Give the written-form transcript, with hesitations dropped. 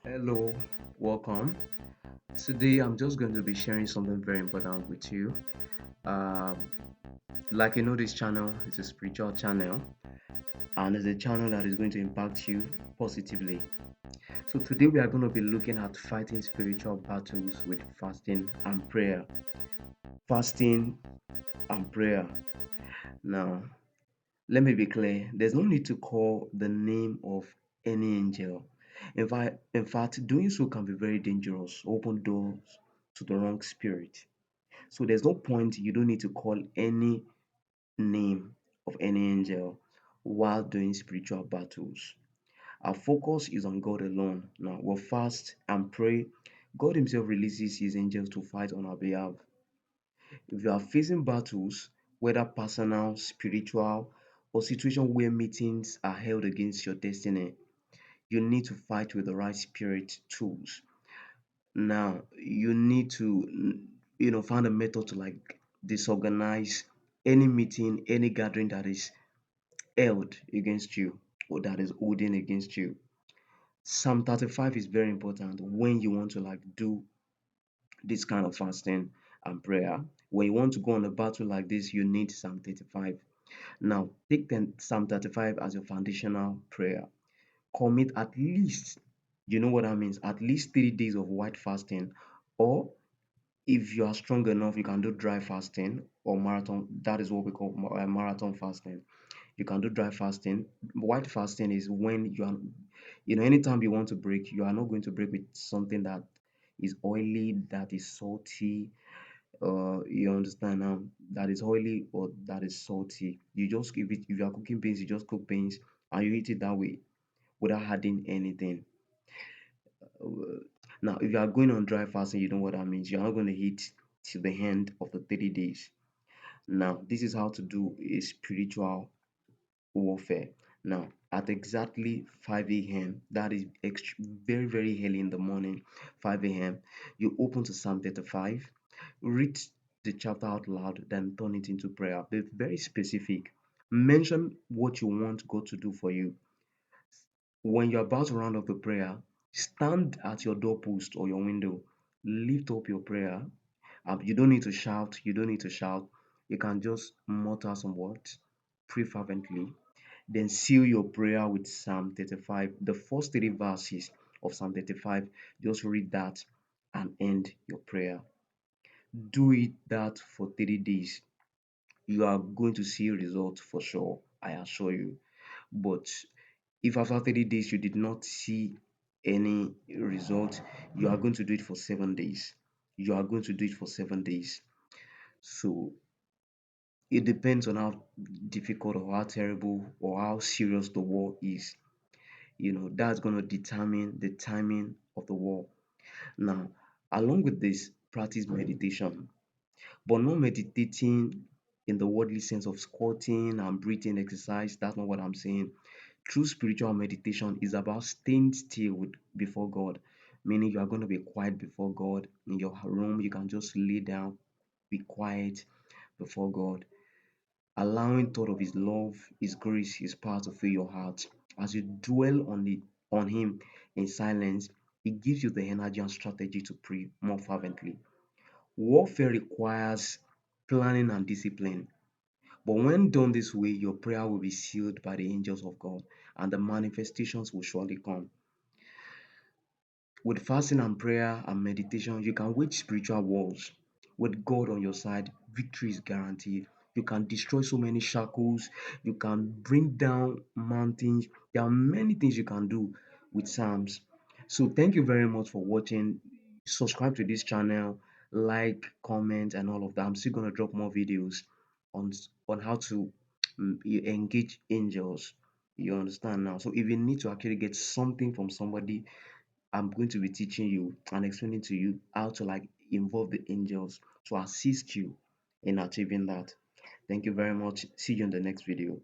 Hello, welcome. Today I'm just going to be sharing something very important with you. Um, like you know, this channel is a spiritual channel and it's a channel that is going to impact you positively. So today we are going to be looking at fighting spiritual battles with fasting and prayer. Fasting and prayer. Now, let me be clear. There's no need to call the name of any angel. In fact, doing so can be very dangerous, open doors to the wrong spirit. So there's no point, you don't need to call any name of any angel while doing spiritual battles. Our focus is on God alone. Now we'll fast and pray. God Himself releases His angels to fight on our behalf. If you are facing battles, whether personal, spiritual, or situation where meetings are held against your destiny, you need to fight with the right spirit tools. Now, you need to, find a method to like disorganize any meeting, any gathering that is held against you or that is holding against you. Psalm 35 is very important when you want to like do this kind of fasting and prayer. When you want to go on a battle like this, you need Psalm 35. Now, take then Psalm 35 as your foundational prayer. Commit at least, you know what that means, at least 3 days of white fasting, or if you are strong enough, you can do dry fasting or marathon. That is what we call marathon fasting. You can do dry fasting. White fasting is when you are, anytime you want to break, you are not going to break with something that is oily, that is salty. You understand now? That is oily or that is salty. You just give it. If you are cooking beans, you just cook beans and you eat it that way without adding anything. Now, if you are going on dry fasting, you know what that means. You are not going to eat till the end of the 30 days. Now, this is how to do a spiritual warfare. Now, at exactly 5 a.m., that is very, very early in the morning, 5 a.m., you open to Psalm 35, read the chapter out loud, then turn it into prayer. Be very specific. Mention what you want God to do for you. When you're about to round up the prayer, stand at your doorpost or your window, lift up your prayer. You don't need to shout, you don't need to shout. You can just mutter some words, pray fervently, then seal your prayer with Psalm 35. The first 3 verses of Psalm 35, just read that and end your prayer. Do it that for 3 days. You are going to see results for sure, I assure you. But if after 30 days you did not see any result, you are going to do it for 7 days. You are going to do it for 7 days. So it depends on how difficult or how terrible or how serious the war is. That's going to determine the timing of the war. Now, along with this, practice meditation, but not meditating in the worldly sense of squatting and breathing exercise. That's not what I'm saying. True spiritual meditation is about staying still before God, meaning you are going to be quiet before God in your room. You can just lay down, be quiet before God, allowing thought of His love, His grace, His power to fill your heart. As you dwell on Him in silence, it gives you the energy and strategy to pray more fervently. Warfare requires planning and discipline, but when done this way, your prayer will be sealed by the angels of God and the manifestations will surely come. With fasting and prayer and meditation, you can wage spiritual wars. With God on your side, victory is guaranteed. You can destroy so many shackles, you can bring down mountains. There are many things you can do with Psalms. So, thank you very much for watching. Subscribe to this channel, like, comment, and all of that. I'm still going to drop more videos on how to engage angels. You understand now? So, if you need to actually get something from somebody, I'm going to be teaching you and explaining to you how to like involve the angels to assist you in achieving that. Thank you very much. See you in the next video.